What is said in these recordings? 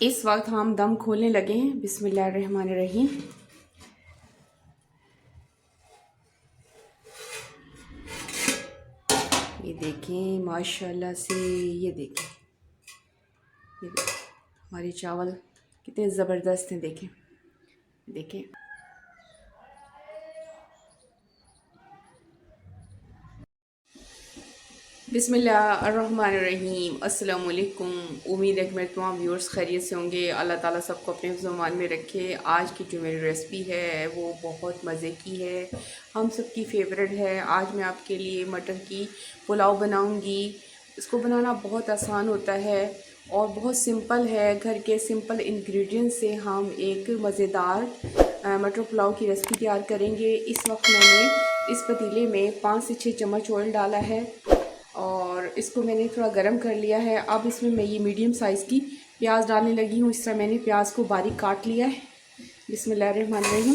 इस वक्त हम दम खोलने लगे हैं। बिस्मिल्लाहिर्रहमानिर्रहीम। ये देखें माशाल्लाह से, ये देखें हमारे चावल कितने ज़बरदस्त हैं। देखें देखें बिस्मिल्लाहिर्रहमानिर्रहीम। अस्सलाम वालेकुम। उम्मीद है कि मेरे तमाम व्यूअर्स खैरियत से होंगे। अल्लाह ताला सबको अपने ज़ुबान में रखे। आज की जो मेरी रेसिपी है वो बहुत मज़े की है, हम सबकी फेवरेट है। आज मैं आपके लिए मटर की पुलाव बनाऊंगी। इसको बनाना बहुत आसान होता है और बहुत सिंपल है। घर के सिंपल इंग्रेडिएंट्स से हम एक मज़ेदार मटर पुलाव की रेसिपी तैयार करेंगे। इस वक्त मैंने इस पतीले में 5 से 6 चम्मच ऑयल डाला है और इसको मैंने थोड़ा गर्म कर लिया है। अब इसमें मैं ये मीडियम साइज़ की प्याज डालने लगी हूँ। इस तरह मैंने प्याज को बारीक काट लिया है। बिस्मिल्लाहिर्रहमानिर्रहीम।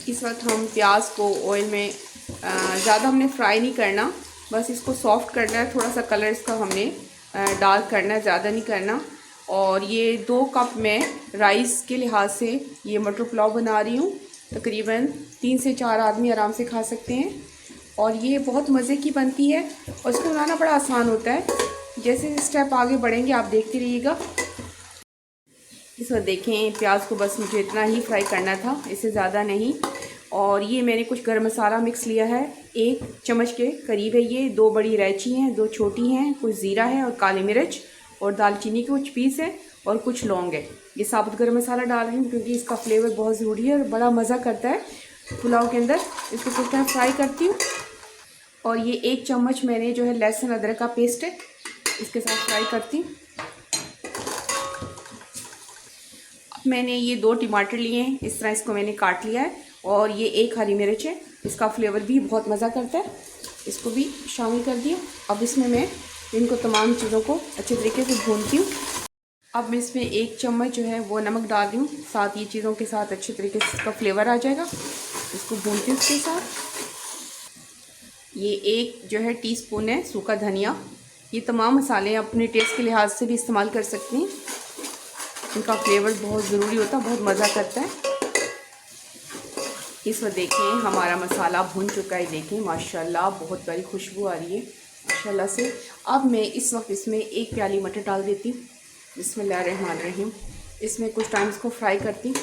इस वक्त हम प्याज को ऑयल में ज़्यादा हमने फ्राई नहीं करना, बस इसको सॉफ्ट करना है। थोड़ा सा कलर इसका हमने डार्क करना है, ज़्यादा नहीं करना। और ये 2 कप मैं राइस के लिहाज से ये मटर पुलाव बना रही हूँ। तकरीबन 3 से 4 आदमी आराम से खा सकते हैं और ये बहुत मज़े की बनती है और इसको बनाना बड़ा आसान होता है। जैसे स्टेप आगे बढ़ेंगे आप देखते रहिएगा। इस वक्त देखें प्याज को बस मुझे इतना ही फ्राई करना था, इससे ज़्यादा नहीं। और ये मैंने कुछ गरम मसाला मिक्स लिया है, 1 चम्मच के करीब है। ये 2 बड़ी इलायची हैं, 2 छोटी हैं, कुछ ज़ीरा है और काली मिर्च और दालचीनी के कुछ पीस है और कुछ लौंग है। ये साबुत गरम मसाला डाल रही हूँ क्योंकि इसका फ्लेवर बहुत ज़रूरी है और बड़ा मज़ा करता है पुलाव के अंदर। इसको कुछ टाइम फ्राई करती हूँ। और ये 1 चम्मच मैंने जो है लहसुन अदरक का पेस्ट है, इसके साथ फ्राई करती हूँ। मैंने ये 2 टमाटर लिए हैं, इस तरह इसको मैंने काट लिया है। और ये 1 हरी मिर्च है, इसका फ्लेवर भी बहुत मज़ा करता है। इसको भी शामिल कर दिया। अब इसमें मैं इनको तमाम चीज़ों को अच्छे तरीके से भूनती हूँ। अब मैं इसमें 1 चम्मच जो है वो नमक डाल रही हूँ, साथ ये चीज़ों के साथ अच्छे तरीके से इसका फ्लेवर आ जाएगा। इसको भूनती हूँ उसके साथ। ये 1 जो है टीस्पून है सूखा धनिया। ये तमाम मसाले अपने टेस्ट के लिहाज से भी इस्तेमाल कर सकती हैं, इनका फ्लेवर बहुत ज़रूरी होता है, बहुत मज़ा करता है। इस वक्त देखें हमारा मसाला भुन चुका है। देखें माशाल्लाह बहुत प्यारी खुशबू आ रही है माशाल्लाह से। अब मैं इस वक्त इसमें 1 प्याली मटर डाल देती हूँ। बिस्मिल्लाहिर्रहमानिर्रहीम। इसमें कुछ टाइम इसको फ्राई करती हूँ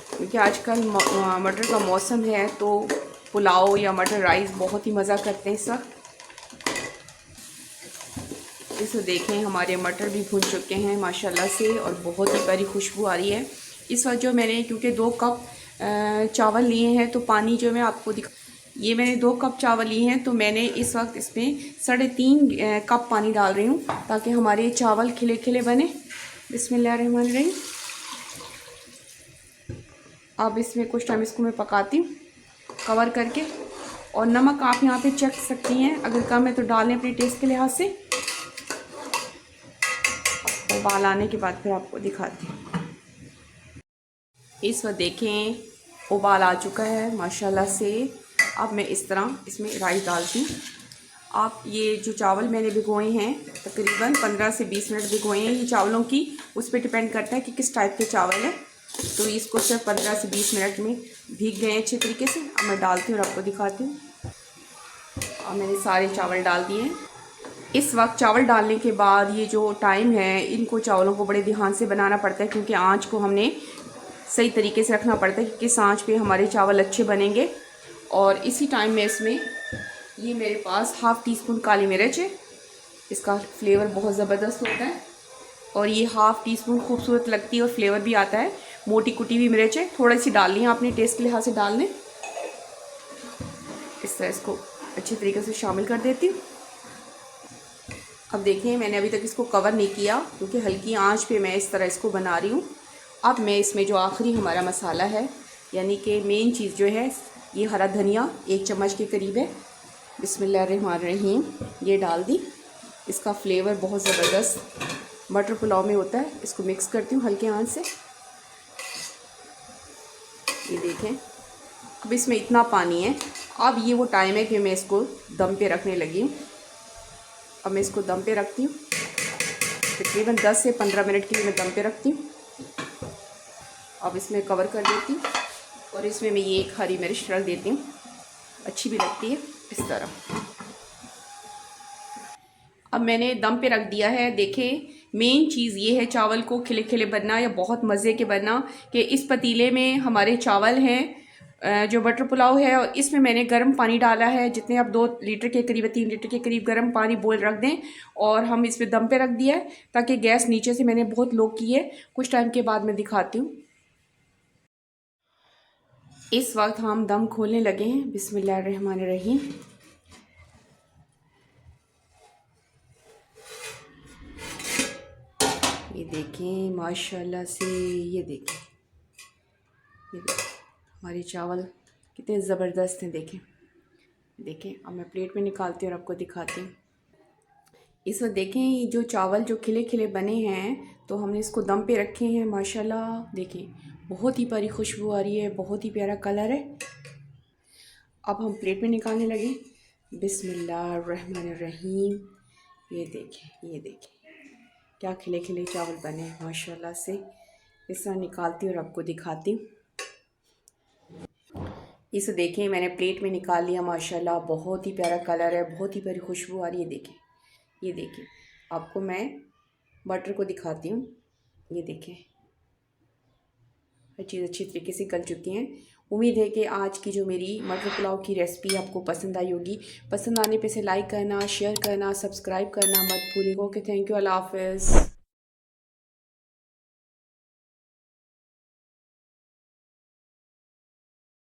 क्योंकि आजकल मटर का मौसम है तो पुलाव या मटर राइस बहुत ही मज़ा करते हैं इस वक्त। इसे देखें हमारे मटर भी भुन चुके हैं माशाल्लाह से और बहुत ही प्यारी खुशबू आ रही है। इस वक्त जो मैंने क्योंकि 2 कप चावल लिए हैं तो पानी जो मैं आपको ये मैंने 2 कप चावल लिए हैं तो मैंने इस वक्त इसमें 3.5 कप पानी डाल रही हूँ ताकि हमारे चावल खिले खिले बने। बिस्मिल्लाहिर्रहमानिर्रहीम। अब इसमें कुछ टाइम इसको मैं पकाती हूँ कवर करके। और नमक आप यहाँ पे चख सकती हैं, अगर कम है तो डाल लें अपने टेस्ट के लिहाज से। उबाल आने के बाद फिर आपको दिखाती हूँ। इस वक्त देखें उबाल आ चुका है माशाल्लाह से। अब मैं इस तरह इसमें राइस डालती हूँ। आप ये जो चावल मैंने भिगोए हैं तकरीबन 15 से 20 मिनट भिगोए हैं। ये चावलों की उस पर डिपेंड करता है कि किस टाइप के चावल है, तो इसको सिर्फ 15 से 20 मिनट में भीग गए अच्छे तरीके से। अब मैं डालती हूँ और आपको दिखाती हूँ। और मैंने सारे चावल डाल दिए हैं। इस वक्त चावल डालने के बाद ये जो टाइम है, इनको चावलों को बड़े ध्यान से बनाना पड़ता है क्योंकि आँच को हमने सही तरीके से रखना पड़ता है कि किस आंच पे हमारे चावल अच्छे बनेंगे। और इसी टाइम में इसमें ये मेरे पास हाफ़ टी स्पून काली मिर्च है, इसका फ्लेवर बहुत ज़बरदस्त होता है और ये हाफ़ टी स्पून खूबसूरत लगती है और फ्लेवर भी आता है। मोटी कुटी हुई मिर्च है, थोड़ी सी डाल ली है, अपने टेस्ट के लिहाज से डाल लें। इस तरह इसको अच्छी तरीके से शामिल कर देती हूँ। अब देखें मैंने अभी तक इसको कवर नहीं किया क्योंकि हल्की आँच पे मैं इस तरह इसको बना रही हूँ। अब मैं इसमें जो आखिरी हमारा मसाला है यानी कि मेन चीज़ जो है, ये हरा धनिया 1 चम्मच के करीब है। बिस्मिल्लाहिर्रहमानिर्रहीम। ये डाल दी। इसका फ्लेवर बहुत ज़बरदस्त मटर पुलाव में होता है। इसको मिक्स करती हूँ हल्के आंच से। ये देखें अब इसमें इतना पानी है अब ये वो टाइम है कि मैं इसको दम पे रखने लगी हूँ। अब मैं इसको दम पे रखती हूँ, तकरीबन 10 से 15 मिनट के लिए मैं दम पे रखती हूँ। अब इसमें कवर कर देती हूँ और इसमें मैं ये एक हरी मिर्च रख देती हूँ, अच्छी भी लगती है इस तरह। अब मैंने दम पे रख दिया है। देखें, मेन चीज़ ये है चावल को खिले खिले बनना या बहुत मज़े के बनना, कि इस पतीले में हमारे चावल हैं जो बटर पुलाव है, और इसमें मैंने गर्म पानी डाला है, जितने आप 2 लीटर के करीब 3 लीटर के करीब गर्म पानी बॉयल रख दें। और हम इस पर दम पे रख दिया है, ताकि गैस नीचे से मैंने बहुत लो की है। कुछ टाइम के बाद मैं दिखाती हूँ। इस वक्त हम दम खोलने लगे हैं। बिस्मिल्लाहिर्रहमानिर्रहीम। ये देखें माशाल्लाह से, ये देखें हमारे चावल कितने ज़बरदस्त हैं। देखें अब मैं प्लेट में निकालती हूँ और आपको दिखाती हूँ। इस वक्त देखें ये जो चावल जो खिले खिले बने हैं, तो हमने इसको दम पे रखे हैं। माशाल्लाह देखें बहुत ही प्यारी खुशबू आ रही है, बहुत ही प्यारा कलर है। अब हम प्लेट में निकालने लगे। बिस्मिल्लाहिर्रहमानिर्रहीम। ये देखें क्या खिले खिले चावल बने हैं माशाल्लाह से। इस तरह निकालती हूँ और आपको दिखाती हूँ। इसे देखें मैंने प्लेट में निकाल लिया। माशाल्लाह बहुत ही प्यारा कलर है, बहुत ही प्यारी खुशबू आ रही है। ये देखें आपको मैं बटर को दिखाती हूँ। ये देखें हर चीज़ अच्छी तरीके से गल चुकी हैं। उम्मीद है कि आज की जो मेरी मटर पुलाव की रेसिपी आपको पसंद आई होगी। पसंद आने पे से लाइक करना, शेयर करना, सब्सक्राइब करना मत भूलिएगा। ओके, थैंक यू, अल्लाह हाफ़िज़।